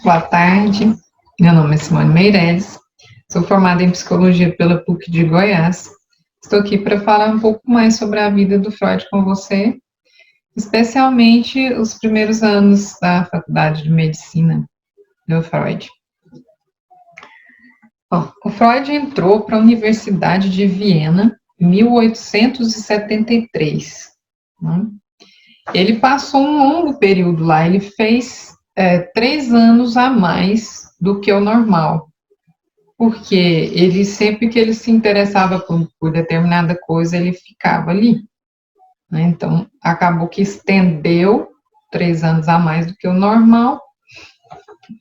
Boa tarde, meu nome é Simone Meireles, sou formada em Psicologia pela PUC de Goiás. Estou aqui para falar um pouco mais sobre a vida do Freud com você, especialmente os primeiros anos da Faculdade de Medicina do Freud. Bom, o Freud entrou para a Universidade de Viena em 1873. Né? Ele passou um longo período lá, ele fez 3 anos a mais do que o normal, porque ele sempre que ele se interessava por determinada coisa, ele ficava ali. Né? Então, acabou que estendeu 3 anos a mais do que o normal,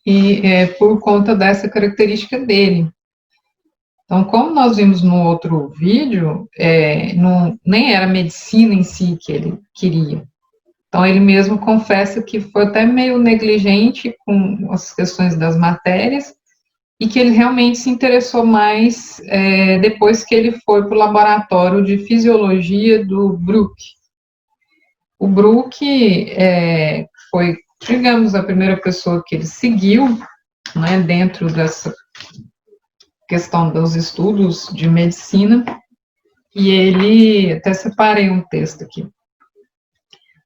e por conta dessa característica dele. Então, como nós vimos no outro vídeo, nem era medicina em si que ele queria. Então, ele mesmo confessa que foi até meio negligente com as questões das matérias e que ele realmente se interessou mais depois que ele foi para o laboratório de fisiologia do Bruck. O Bruck foi, digamos, a primeira pessoa que ele seguiu, né, dentro dessa questão dos estudos de medicina, e ele, até separei um texto aqui,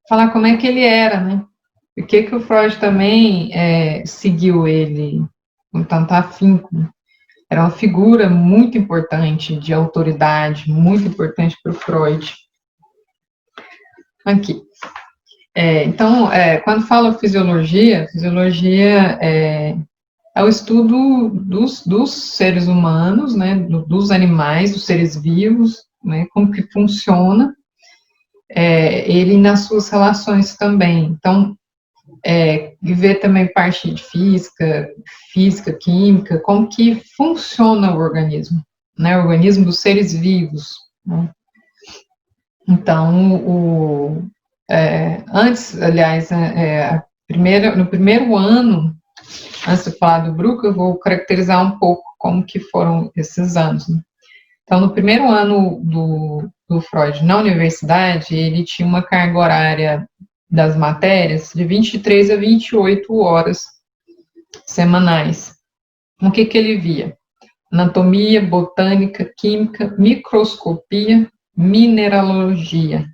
falar como é que ele era, né? Por que o Freud também seguiu ele com tanto afinco? Era uma figura muito importante, de autoridade, muito importante para o Freud. Aqui. Então, quando falo fisiologia é o estudo dos seres humanos, né, dos animais, dos seres vivos, né, como que funciona, ele nas suas relações também. Então, ver também parte de física, química, como que funciona o organismo, né, o organismo dos seres vivos. Né? Então, antes, aliás, no primeiro ano, antes de falar do Bruck, eu vou caracterizar um pouco como que foram esses anos. Né? Então, no primeiro ano do Freud na universidade, ele tinha uma carga horária das matérias de 23 a 28 horas semanais. O que ele via? Anatomia, botânica, química, microscopia, mineralogia.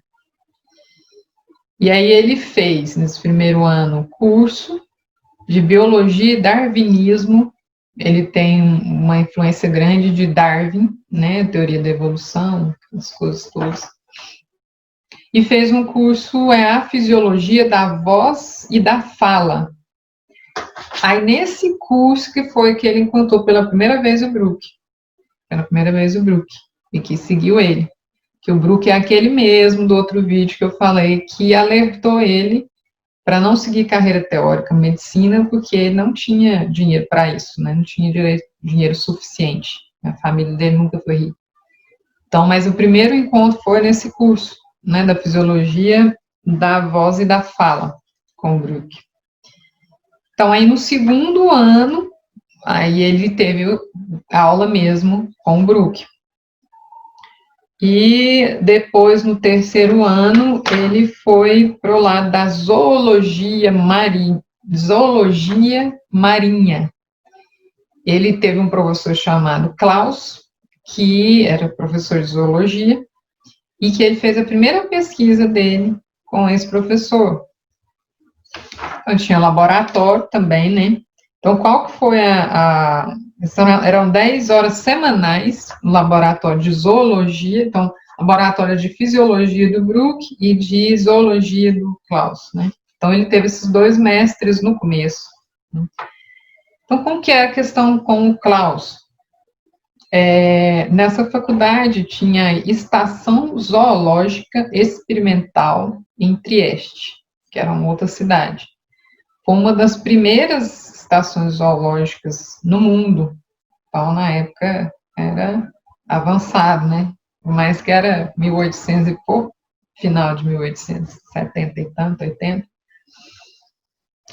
E aí ele fez, nesse primeiro ano, curso de biologia e darwinismo. Ele tem uma influência grande de Darwin, né, teoria da evolução, as coisas todas. E fez um curso, a fisiologia da voz e da fala. Aí, nesse curso que foi que ele encontrou pela primeira vez o Bruck. Pela primeira vez o Bruck. E que seguiu ele. Que o Bruck é aquele mesmo do outro vídeo que eu falei, que alertou ele para não seguir carreira teórica, medicina, porque ele não tinha dinheiro para isso, né? Não tinha dinheiro suficiente. A família dele nunca foi rica. Então, mas o primeiro encontro foi nesse curso, né, da fisiologia da voz e da fala, com o Bruck. Então, aí no segundo ano, aí ele teve aula mesmo com o Bruck. E depois, no terceiro ano, ele foi para o lado da zoologia marinha. Ele teve um professor chamado Klaus, que era professor de zoologia, e que ele fez a primeira pesquisa dele com esse professor. Então, tinha laboratório também, né? Então, qual que foi eram 10 horas semanais no laboratório de zoologia, então, laboratório de fisiologia do Bruck e de zoologia do Klaus, né? Então, ele teve esses 2 mestres no começo. Né? Então, como que é a questão com o Klaus? Nessa faculdade tinha a Estação Zoológica Experimental em Trieste, que era uma outra cidade. Foi uma das primeiras estações zoológicas no mundo. Então, na época, era avançado, né? Por mais que era 1800 e pouco, final de 1870 e tanto, 80.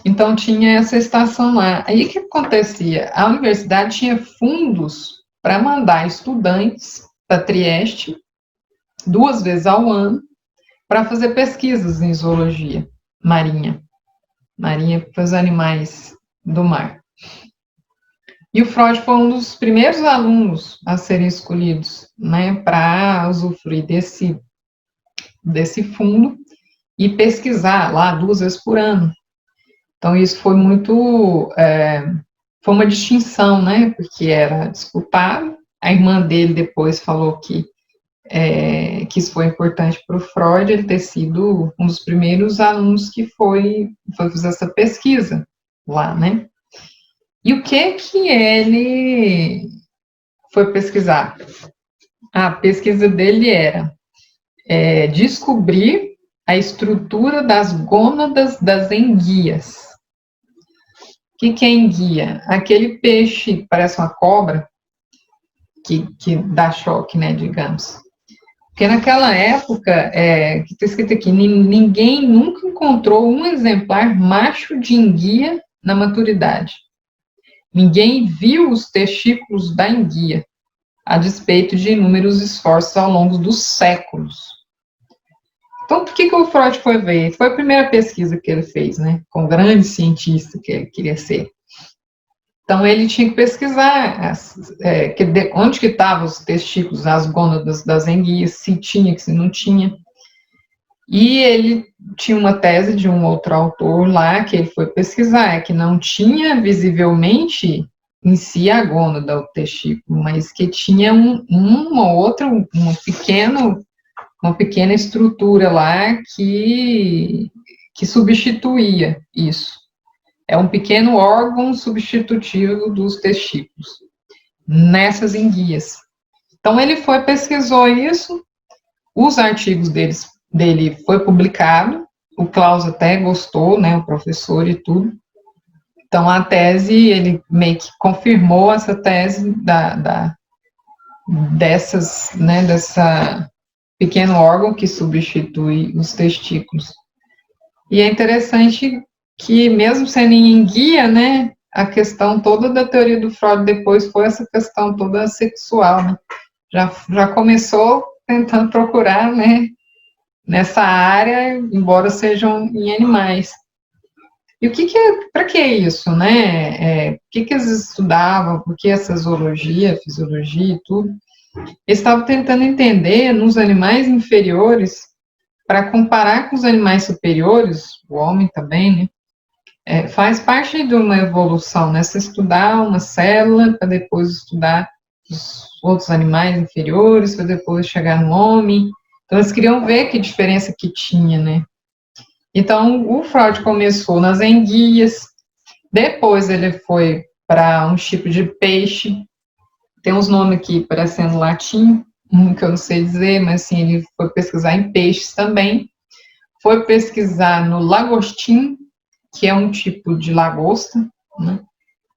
Então, tinha essa estação lá. Aí, o que acontecia? A universidade tinha fundos para mandar estudantes para Trieste 2 vezes ao ano para fazer pesquisas em zoologia marinha para os animais do mar. E o Freud foi um dos primeiros alunos a serem escolhidos, né, para usufruir desse fundo e pesquisar lá 2 vezes por ano. Então, isso foi foi uma distinção, né, porque era disputado. A irmã dele depois falou que isso foi importante para o Freud, ele ter sido um dos primeiros alunos que foi fazer essa pesquisa lá, né. E o que ele foi pesquisar? A pesquisa dele era descobrir a estrutura das gônadas das enguias. O que é enguia? Aquele peixe que parece uma cobra, que dá choque, né, digamos. Porque naquela época, que está escrito aqui, ninguém nunca encontrou um exemplar macho de enguia na maturidade. Ninguém viu os testículos da enguia, a despeito de inúmeros esforços ao longo dos séculos. Então, por que o Freud foi ver? Foi a primeira pesquisa que ele fez, né, com o grande cientista que ele queria ser. Então, ele tinha que pesquisar onde que estavam os testículos, as gônadas das enguias, se tinha, se não tinha. E ele tinha uma tese de um outro autor lá, que ele foi pesquisar, que não tinha visivelmente em si a gônada, o testículo, mas que tinha uma pequena estrutura lá que substituía isso. É um pequeno órgão substitutivo dos testículos, nessas enguias. Então, ele pesquisou isso, os artigos dele foi publicado, o Klaus até gostou, né, o professor e tudo. Então, a tese, ele meio que confirmou essa tese dessa pequeno órgão que substitui os testículos. E é interessante que, mesmo sendo em enguia, né, a questão toda da teoria do Freud depois foi essa questão toda sexual, né? Já começou tentando procurar, né, nessa área, embora sejam em animais. E para que isso, né? Por que eles estudavam, por que essa zoologia, fisiologia e tudo? Eles estavam tentando entender nos animais inferiores, para comparar com os animais superiores, o homem também, né? Faz parte de uma evolução, né? Você estudar uma célula para depois estudar os outros animais inferiores, para depois chegar no homem. Então, eles queriam ver que diferença que tinha, né? Então, o Freud começou nas enguias, depois ele foi para um tipo de peixe, tem uns nomes aqui parecendo latim, que eu não sei dizer, mas assim, ele foi pesquisar em peixes também, foi pesquisar no lagostim, que é um tipo de lagosta, né?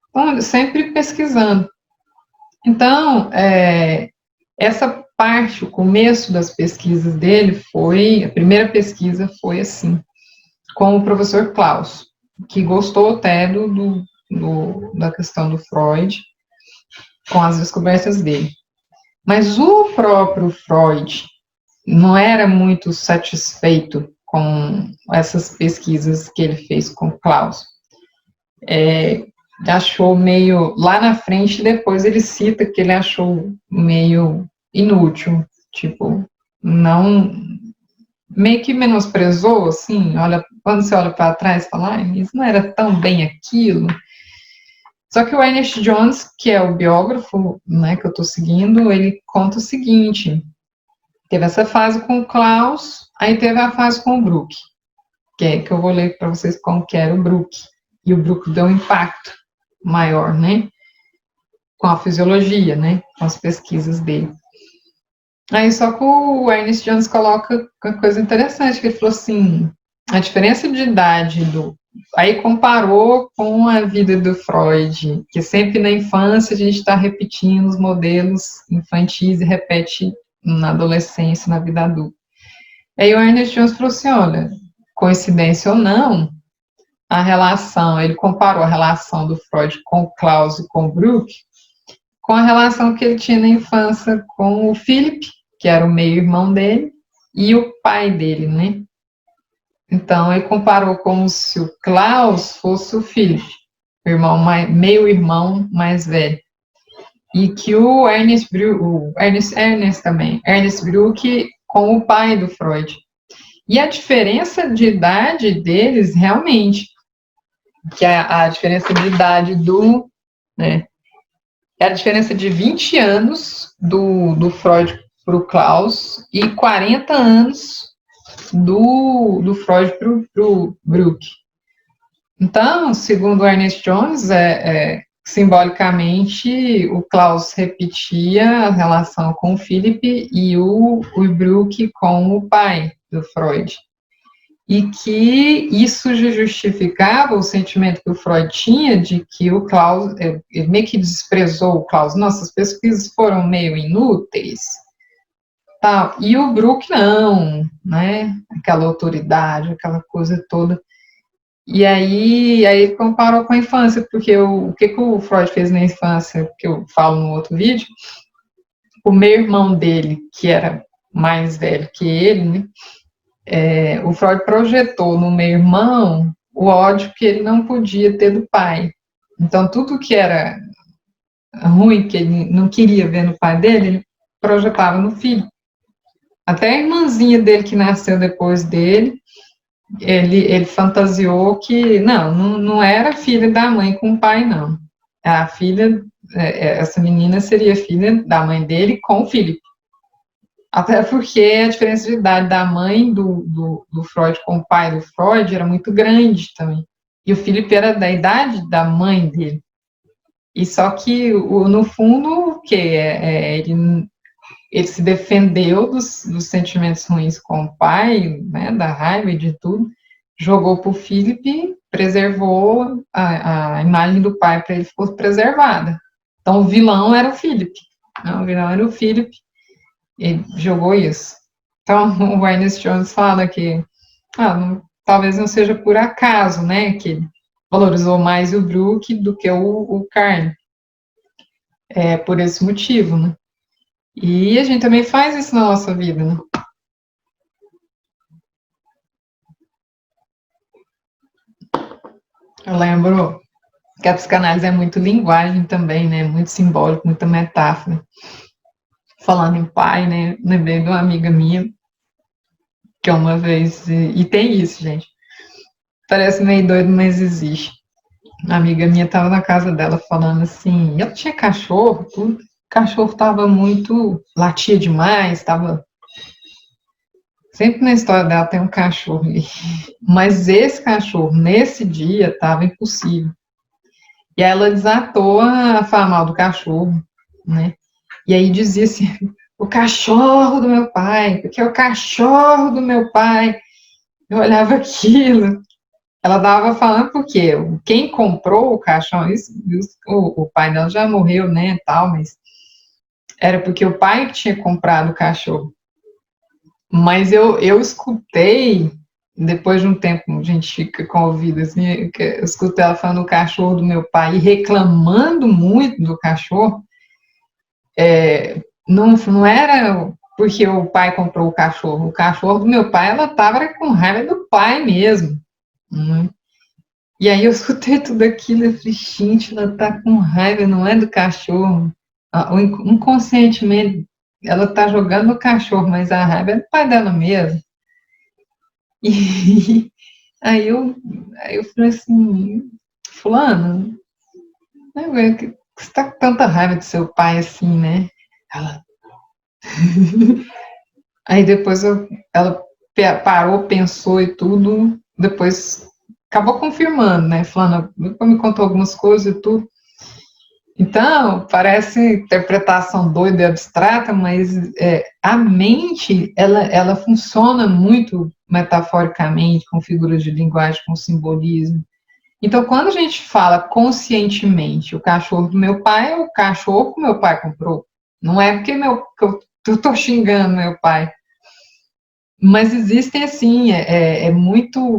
Então, sempre pesquisando. Então, essa parte, o começo das pesquisas dele a primeira pesquisa foi assim, com o professor Klaus, que gostou até da questão do Freud, com as descobertas dele. Mas o próprio Freud não era muito satisfeito com essas pesquisas que ele fez com Klaus. Achou meio, lá na frente, depois ele cita que ele achou meio inútil, tipo, não, meio que menosprezou, assim, quando você olha para trás e fala, isso não era tão bem aquilo. Só que o Ernest Jones, que é o biógrafo, né, que eu estou seguindo, ele conta o seguinte, teve essa fase com o Klaus, aí teve a fase com o Brook, que eu vou ler para vocês como que era o Brook, e o Brook deu um impacto maior, né, com a fisiologia, né, com as pesquisas dele. Aí só que o Ernest Jones coloca uma coisa interessante, que ele falou assim, a diferença de idade aí comparou com a vida do Freud, que sempre na infância a gente está repetindo os modelos infantis e repete na adolescência, na vida adulta. Aí o Ernest Jones falou assim, olha, coincidência ou não, ele comparou a relação do Freud com o Klaus e com o Brook, com a relação que ele tinha na infância com o Philip, que era o meio-irmão dele, e o pai dele, né? Então, ele comparou como se o Klaus fosse o Philip, meio-irmão mais velho. E que o Ernest também, Ernest Bruck com o pai do Freud. E a diferença de idade deles, realmente, que a diferença de idade né, é a diferença de 20 anos do Freud para o Klaus e 40 anos do Freud para o Bruck. Então, segundo Ernest Jones, simbolicamente, o Klaus repetia a relação com o Philip e o Bruck com o pai do Freud. E que isso justificava o sentimento que o Freud tinha de que o Klaus, ele meio que desprezou o Klaus. Nossas pesquisas foram meio inúteis. Tal. E o Bruck não, né? Aquela autoridade, aquela coisa toda. E aí ele comparou com a infância, porque o que o Freud fez na infância, que eu falo no outro vídeo, o meio-irmão dele, que era mais velho que ele, né? O Freud projetou no meio-irmão o ódio que ele não podia ter do pai. Então, tudo que era ruim, que ele não queria ver no pai dele, ele projetava no filho. Até a irmãzinha dele, que nasceu depois dele, ele fantasiou que não era filha da mãe com o pai, não. A filha, essa menina seria filha da mãe dele com o Philip. Até porque a diferença de idade da mãe do Freud com o pai do Freud era muito grande também. E o Philip era da idade da mãe dele. E só que, no fundo, o que? Ele se defendeu dos sentimentos ruins com o pai, né, da raiva e de tudo, jogou para o Philip, preservou a imagem do pai para ele fosse preservada. Então, o vilão era o Philip. Não, o vilão era o Philip. Ele jogou isso. Então, o Ernest Jones fala que talvez não seja por acaso, né, que ele valorizou mais o Bruck do que o Carne. Por esse motivo, né? E a gente também faz isso na nossa vida, né? Eu lembro que a psicanálise é muito linguagem também, né? Muito simbólico, muita metáfora. Falando em pai, né? Lembrei de uma amiga minha que uma vez, e tem isso, gente. Parece meio doido, mas existe. Uma amiga minha estava na casa dela falando assim, ela tinha cachorro, tudo. O cachorro estava muito, latia demais, estava. Sempre na história dela tem um cachorro ali. Mas esse cachorro, nesse dia, estava impossível. E aí ela desatou a falar mal do cachorro, né? E aí dizia assim, o cachorro do meu pai, porque é o cachorro do meu pai. Eu olhava aquilo. Ela dava falando porque quem comprou o cachorro, o pai dela já morreu, né, tal, mas era porque o pai que tinha comprado o cachorro. Mas eu escutei, depois de um tempo, a gente fica com o ouvido assim, eu escutei ela falando do cachorro do meu pai e reclamando muito do cachorro. Não era porque o pai comprou o cachorro do meu pai, ela estava com raiva do pai mesmo. Né? E aí eu escutei tudo aquilo e falei, gente, ela tá com raiva, não é do cachorro. Inconscientemente, ela tá jogando no cachorro, mas a raiva é do pai dela mesmo. E aí eu falei assim, fulano, né, você tá com tanta raiva do seu pai assim, né? Ela. Aí depois ela parou, pensou e tudo, depois acabou confirmando, né? Falando, me contou algumas coisas e tudo. Então, parece interpretação doida e abstrata, mas a mente, ela funciona muito metaforicamente, com figuras de linguagem, com simbolismo. Então, quando a gente fala conscientemente, o cachorro do meu pai é o cachorro que meu pai comprou. Não é porque que eu estou xingando meu pai. Mas existem assim,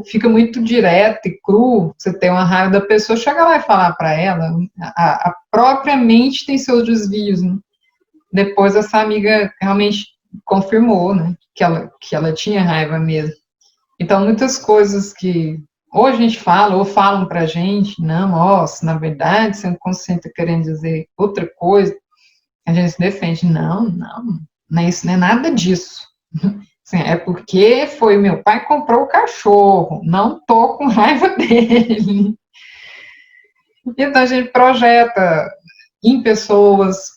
fica muito direto e cru. Você tem uma raiva da pessoa, chega lá e falar para ela. A própria mente tem seus desvios. Né? Depois essa amiga realmente confirmou, né, que ela tinha raiva mesmo. Então muitas coisas que ou a gente fala, ou falam pra gente, não, nossa, na verdade, seu inconsciente está querendo dizer outra coisa, a gente se defende, não é isso, não é nada disso. Assim, é porque foi meu pai que comprou o cachorro, não tô com raiva dele. Então a gente projeta em pessoas,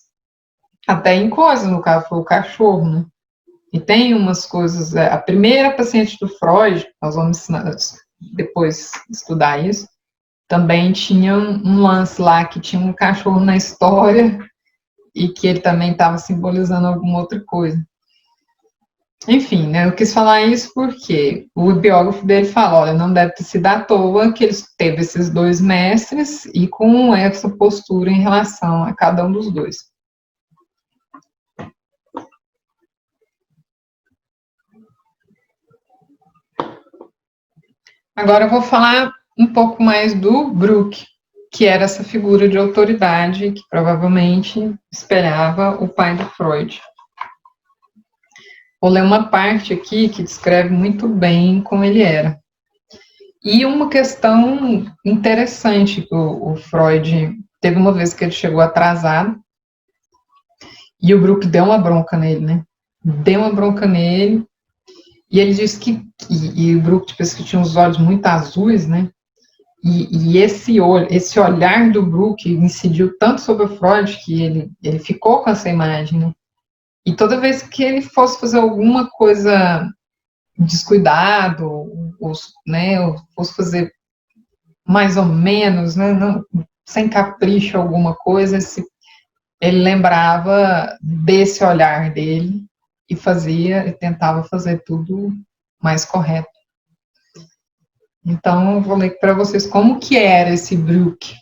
até em coisas, no caso foi o cachorro, né? E tem umas coisas, a primeira paciente do Freud, nós vamos depois estudar isso, também tinha um lance lá que tinha um cachorro na história e que ele também estava simbolizando alguma outra coisa. Enfim, né, eu quis falar isso porque o biógrafo dele fala, olha, não deve ter sido à toa que ele teve esses dois mestres e com essa postura em relação a cada um dos dois. Agora eu vou falar um pouco mais do Brooke, que era essa figura de autoridade que provavelmente espelhava o pai do Freud. Vou ler uma parte aqui que descreve muito bem como ele era. E uma questão interessante que o Freud teve uma vez que ele chegou atrasado e o Brooke deu uma bronca nele, né? Deu uma bronca nele e ele disse que o Brooke tipo, que tinha os olhos muito azuis, né? E esse olhar do Brooke incidiu tanto sobre o Freud que ele ficou com essa imagem, né? E toda vez que ele fosse fazer alguma coisa descuidado, ou fosse fazer mais ou menos, né, não, sem capricho alguma coisa, ele lembrava desse olhar dele e tentava fazer tudo mais correto. Então, eu vou ler para vocês como que era esse Brooke,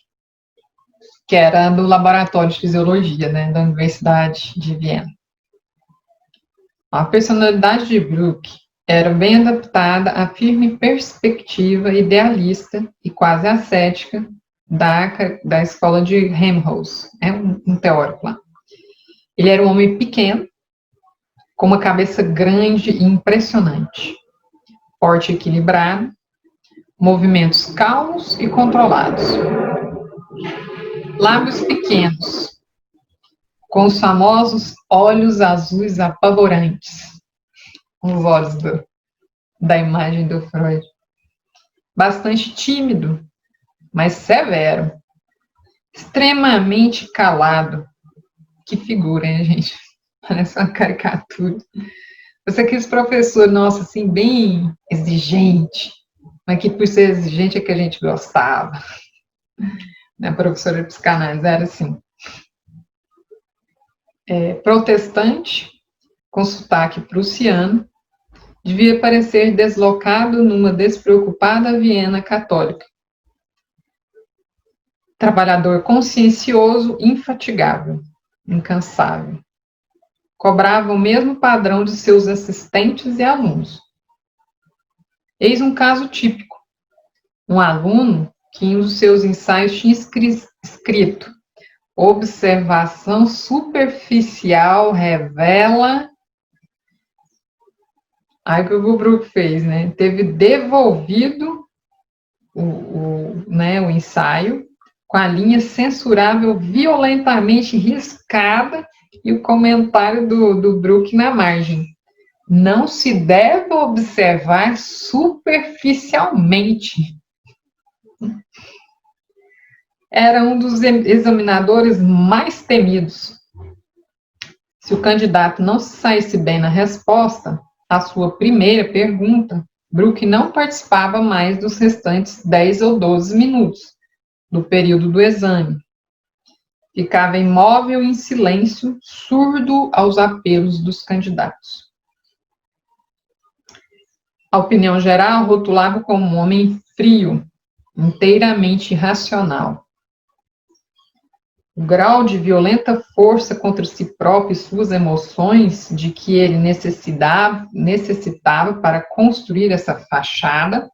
que era do Laboratório de Fisiologia, né, da Universidade de Viena. A personalidade de Brooke era bem adaptada à firme perspectiva idealista e quase ascética da escola de Helmholtz, é um teórico lá. Ele era um homem pequeno, com uma cabeça grande e impressionante, porte equilibrado, movimentos calmos e controlados, lábios pequenos, com os famosos olhos azuis apavorantes, os olhos da imagem do Freud. Bastante tímido, mas severo, extremamente calado. Que figura, hein, gente? Parece uma caricatura. Você aqueles professor, nossa, assim, bem exigente, mas que por ser exigente é que a gente gostava. A professora de psicanálise era assim. Protestante, com sotaque prussiano, devia parecer deslocado numa despreocupada Viena católica. Trabalhador consciencioso, infatigável, incansável. Cobrava o mesmo padrão de seus assistentes e alunos. Eis um caso típico. Um aluno que em um dos seus ensaios tinha escrito: observação superficial revela. Aí o que o Brooke fez, né? Teve devolvido o ensaio com a linha censurável violentamente riscada e o comentário do Brooke na margem. Não se deve observar superficialmente. Era um dos examinadores mais temidos. Se o candidato não se saísse bem na resposta à sua primeira pergunta, Brooke não participava mais dos restantes 10 ou 12 minutos do período do exame. Ficava imóvel em silêncio, surdo aos apelos dos candidatos. A opinião geral rotulava como um homem frio, inteiramente irracional. O grau de violenta força contra si próprio e suas emoções de que ele necessitava para construir essa fachada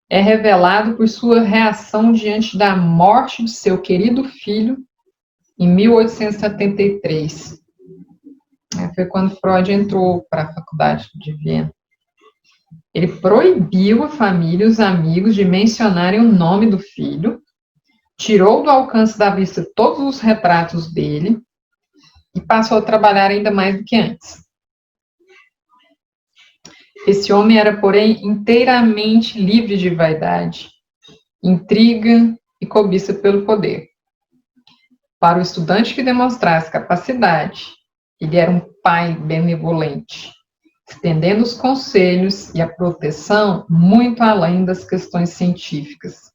é revelado por sua reação diante da morte de seu querido filho em 1873. Foi quando Freud entrou para a faculdade de Viena. Ele proibiu a família e os amigos de mencionarem o nome do filho, tirou do alcance da vista todos os retratos dele e passou a trabalhar ainda mais do que antes. Esse homem era, porém, inteiramente livre de vaidade, intriga e cobiça pelo poder. Para o estudante que demonstrasse capacidade, ele era um pai benevolente, estendendo os conselhos e a proteção muito além das questões científicas.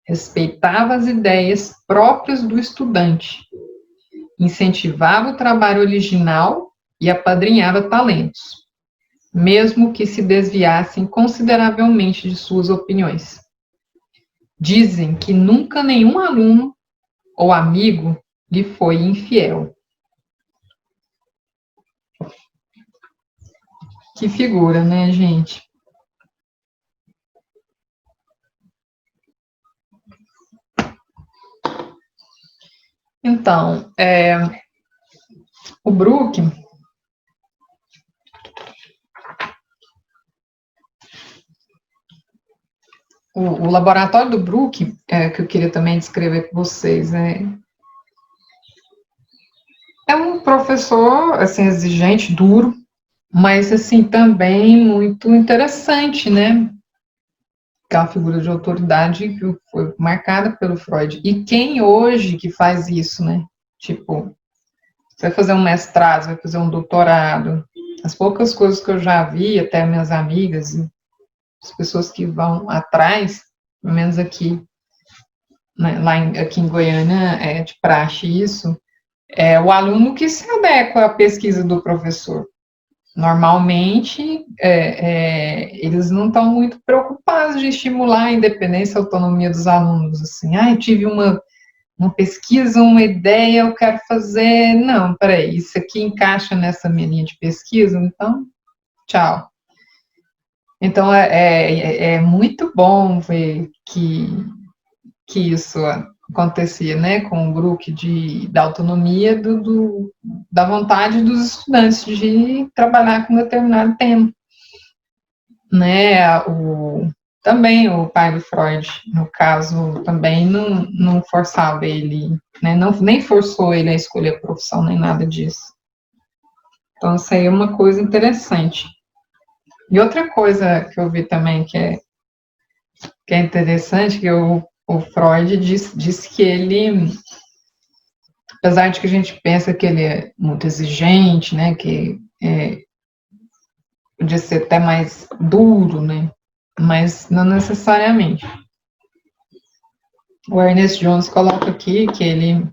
Respeitava as ideias próprias do estudante, incentivava o trabalho original e apadrinhava talentos, mesmo que se desviassem consideravelmente de suas opiniões. Dizem que nunca nenhum aluno ou amigo lhe foi infiel. Que figura, né, gente? Então, o Brook, o laboratório do Brook, que eu queria também descrever com vocês, é um professor, assim, exigente, duro, mas, assim, também muito interessante, né? Aquela figura de autoridade que foi marcada pelo Freud. E quem hoje que faz isso, né? Tipo, você vai fazer um mestrado, vai fazer um doutorado. As poucas coisas que eu já vi, até minhas amigas, as pessoas que vão atrás, pelo menos aqui, né, aqui em Goiânia, é de praxe isso, é o aluno que se adequa à pesquisa do professor. Normalmente, eles não estão muito preocupados de estimular a independência e a autonomia dos alunos, assim, eu tive uma pesquisa, uma ideia, eu quero fazer, não, peraí, isso aqui encaixa nessa minha linha de pesquisa, então, tchau. Então, é muito bom ver que isso acontecia, né, com o grupo da autonomia da vontade dos estudantes de trabalhar com determinado tema, né, também o pai do Freud, no caso, também não forçava ele, né, nem forçou ele a escolher a profissão, nem nada disso. Então, isso aí é uma coisa interessante. E outra coisa que eu vi também que é interessante, que o Freud disse que ele, apesar de que a gente pensa que ele é muito exigente, né, que podia ser até mais duro, né, mas não necessariamente. O Ernest Jones coloca aqui que ele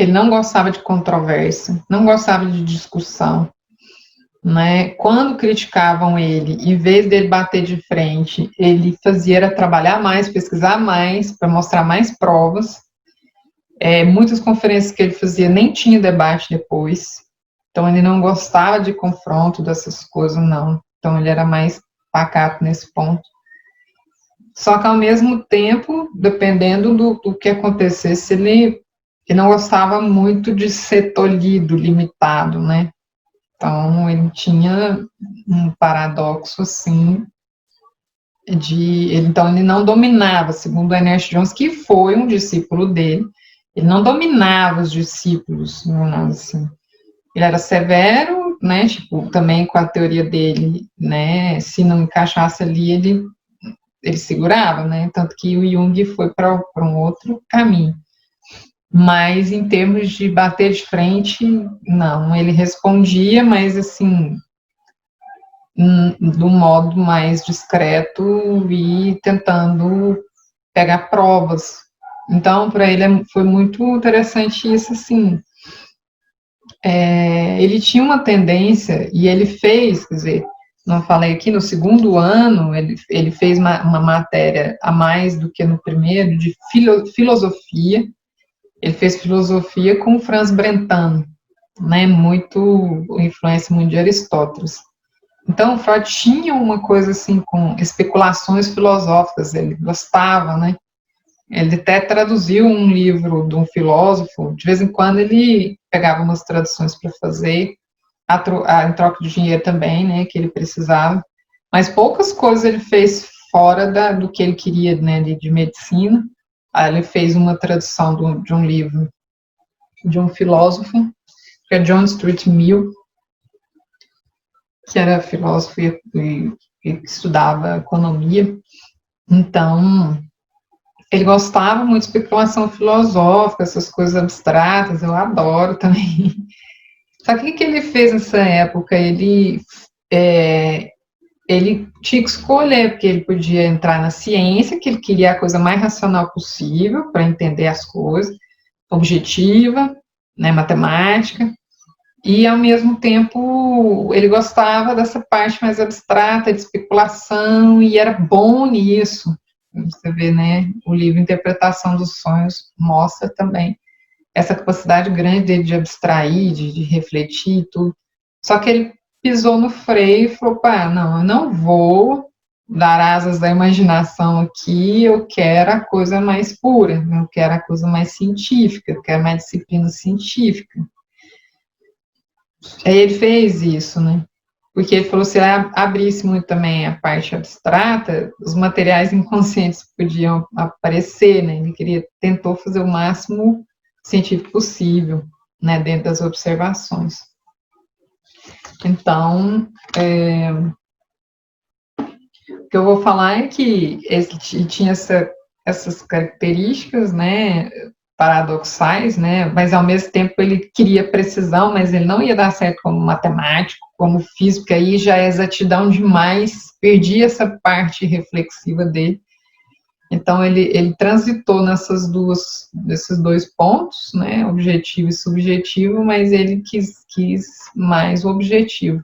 não gostava de controvérsia, não gostava de discussão, né? Quando criticavam ele, em vez dele bater de frente, ele fazia era trabalhar mais, pesquisar mais, para mostrar mais provas. Muitas conferências que ele fazia nem tinha debate depois, então ele não gostava de confronto dessas coisas, não. Então ele era mais pacato nesse ponto. Só que ao mesmo tempo, dependendo do que acontecesse, ele não gostava muito de ser tolhido, limitado, né? Então, ele tinha um paradoxo, assim, então, ele não dominava, segundo Ernest Jones, que foi um discípulo dele, ele não dominava os discípulos, assim. Ele era severo, né, tipo, também com a teoria dele, né, se não encaixasse ali, ele segurava, né, tanto que o Jung foi para um outro caminho. Mas em termos de bater de frente, não, ele respondia, mas assim, do modo mais discreto e tentando pegar provas. Então, para ele foi muito interessante isso, assim. Ele tinha uma tendência, e ele fez, quer dizer, não falei aqui, no segundo ano, ele fez uma matéria a mais do que no primeiro, de filosofia. Ele fez filosofia com Franz Brentano, né, influência muito de Aristóteles. Então, Freud tinha uma coisa assim com especulações filosóficas, ele gostava, né? Ele até traduziu um livro de um filósofo, de vez em quando ele pegava umas traduções para fazer, em troca de dinheiro também, né, que ele precisava. Mas poucas coisas ele fez fora do que ele queria, né, de medicina. Aí ele fez uma tradução de um livro de um filósofo, que é John Stuart Mill, que era filósofo e estudava economia. Então, ele gostava muito de especulação filosófica, essas coisas abstratas, eu adoro também. Só que o que ele fez nessa época? Ele tinha que escolher, porque ele podia entrar na ciência, que ele queria a coisa mais racional possível para entender as coisas, objetiva, né, matemática, e ao mesmo tempo ele gostava dessa parte mais abstrata de especulação e era bom nisso. Você vê, né, o livro Interpretação dos Sonhos mostra também essa capacidade grande dele de abstrair, de refletir e tudo. Só que ele pisou no freio e falou, pá, não, eu não vou dar asas da imaginação aqui, eu quero a coisa mais pura, eu quero a coisa mais científica, eu quero mais disciplina científica. Aí ele fez isso, né? Porque ele falou, se abrisse muito também a parte abstrata, os materiais inconscientes podiam aparecer, né? Ele tentou fazer o máximo científico possível, né, dentro das observações. Então, o que eu vou falar é que ele tinha essas características, né, paradoxais, né, mas ao mesmo tempo ele queria precisão, mas ele não ia dar certo como matemático, como físico, porque aí já é exatidão demais, perdi essa parte reflexiva dele. Então ele transitou nesses dois pontos, né, objetivo e subjetivo, mas ele quis mais o objetivo.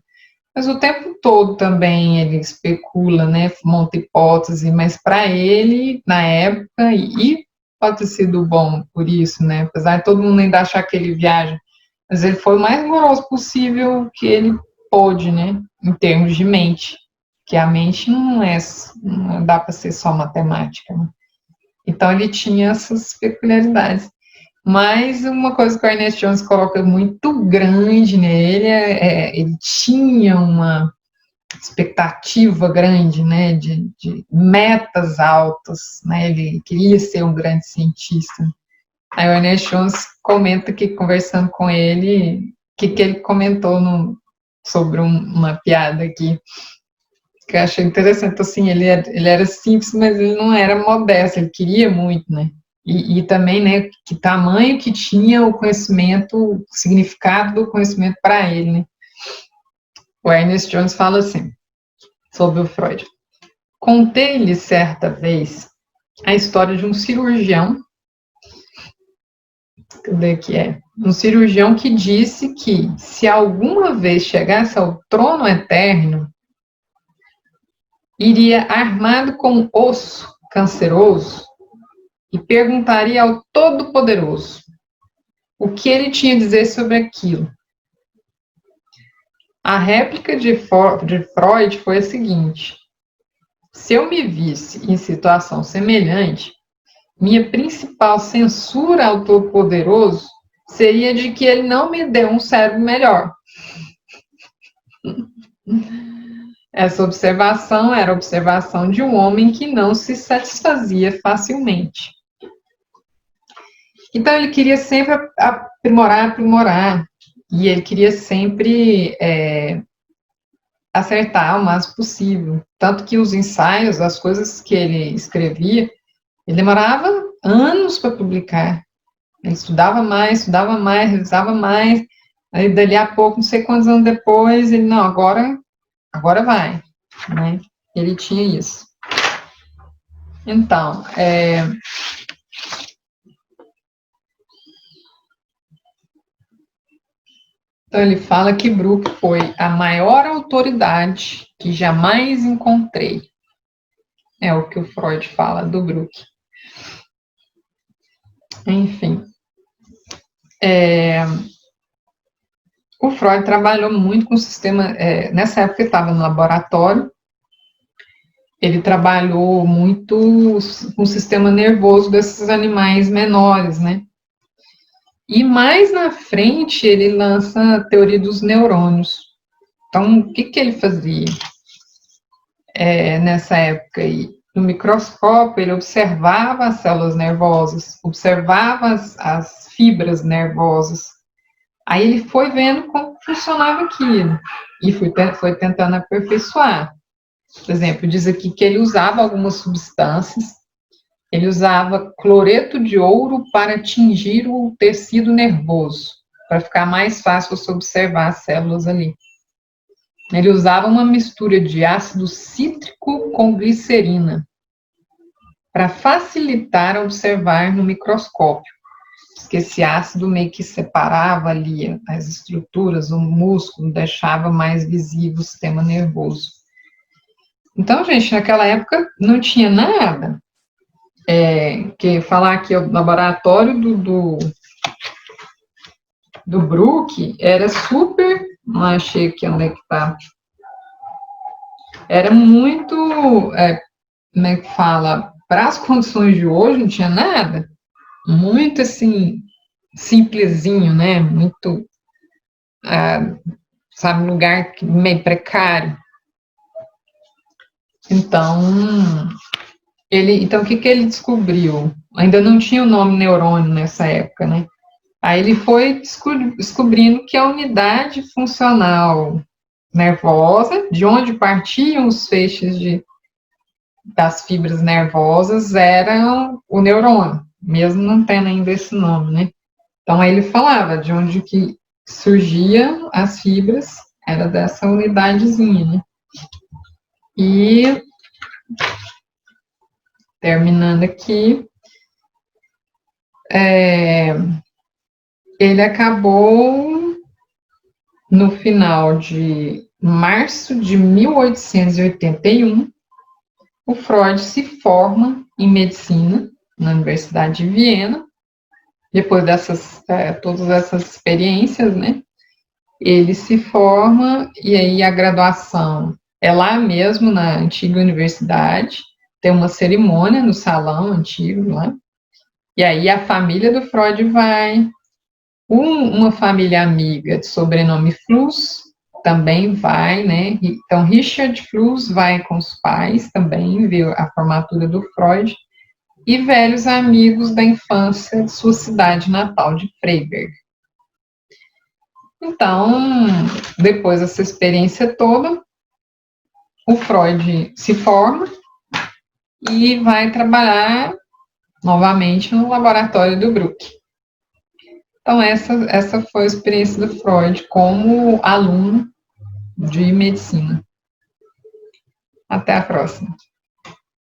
Mas o tempo todo também ele especula, né, monta hipótese, mas para ele, na época, e pode ter sido bom por isso, né, apesar de todo mundo ainda achar que ele viaja, mas ele foi o mais rigoroso possível que ele pôde, né, em termos de mente, que a mente não dá para ser só matemática, né? Então ele tinha essas peculiaridades. Mas uma coisa que o Ernest Jones coloca muito grande nele ele tinha uma expectativa grande, né, de metas altas, né, ele queria ser um grande cientista. Aí o Ernest Jones comenta que, conversando com ele, que ele comentou sobre uma piada aqui, que eu achei interessante, assim, ele era simples, mas ele não era modesto, ele queria muito, né, e também, né, que tamanho que tinha o conhecimento, o significado do conhecimento para ele, né. O Ernest Jones fala assim, sobre o Freud. Contei-lhe certa vez a história de um cirurgião, cadê que é? Um cirurgião que disse que, se alguma vez chegasse ao trono eterno, iria armado com osso canceroso e perguntaria ao Todo-Poderoso o que ele tinha a dizer sobre aquilo. A réplica de Freud foi a seguinte: se eu me visse em situação semelhante, minha principal censura ao Todo-Poderoso seria de que ele não me deu um cérebro melhor. Essa observação era a observação de um homem que não se satisfazia facilmente. Então, ele queria sempre aprimorar, e ele queria sempre acertar o máximo possível. Tanto que os ensaios, as coisas que ele escrevia, ele demorava anos para publicar. Ele estudava mais, revisava mais, aí dali a pouco, não sei quantos anos depois, ele, não, agora vai, né? Ele tinha isso. Então, então ele fala que Brooke foi a maior autoridade que jamais encontrei. É o que o Freud fala do Brooke. Enfim. O Freud trabalhou muito com o sistema, nessa época ele estava no laboratório, ele trabalhou muito com o sistema nervoso desses animais menores, né? E mais na frente ele lança a teoria dos neurônios. Então, o que ele fazia? nessa época aí, no microscópio, ele observava as células nervosas, observava as fibras nervosas. Aí ele foi vendo como funcionava aquilo e foi tentando aperfeiçoar. Por exemplo, diz aqui que ele usava algumas substâncias, ele usava cloreto de ouro para tingir o tecido nervoso, para ficar mais fácil você observar as células ali. Ele usava uma mistura de ácido cítrico com glicerina para facilitar observar no microscópio. Porque esse ácido meio que separava ali as estruturas, o músculo, deixava mais visível o sistema nervoso. Então, gente, naquela época não tinha nada. Que falar aqui o laboratório do Brook era super. Não achei aqui onde é que tá. Era muito. Como é que fala? Para as condições de hoje, não tinha nada. Muito assim, simplesinho, né? Muito. Sabe, um lugar meio precário. Então, então o que ele descobriu? Ainda não tinha o nome neurônio nessa época, né? Aí ele foi descobrindo que a unidade funcional nervosa, de onde partiam os feixes das fibras nervosas, era o neurônio, mesmo não tendo ainda esse nome, né? Então aí ele falava de onde que surgiam as fibras, era dessa unidadezinha, né? E terminando aqui, ele acabou no final de março de 1881, o Freud se forma em medicina na Universidade de Viena, depois dessas, todas essas experiências, né? Ele se forma e aí a graduação é lá mesmo na antiga universidade, tem uma cerimônia no salão antigo lá, e aí a família do Freud vai, uma família amiga de sobrenome Fluss também vai, né? Então Richard Fluss vai com os pais também ver a formatura do Freud, e velhos amigos da infância de sua cidade natal de Freiberg. Então, depois dessa experiência toda, o Freud se forma e vai trabalhar novamente no laboratório do Brook. Então, essa foi a experiência do Freud como aluno de medicina. Até a próxima.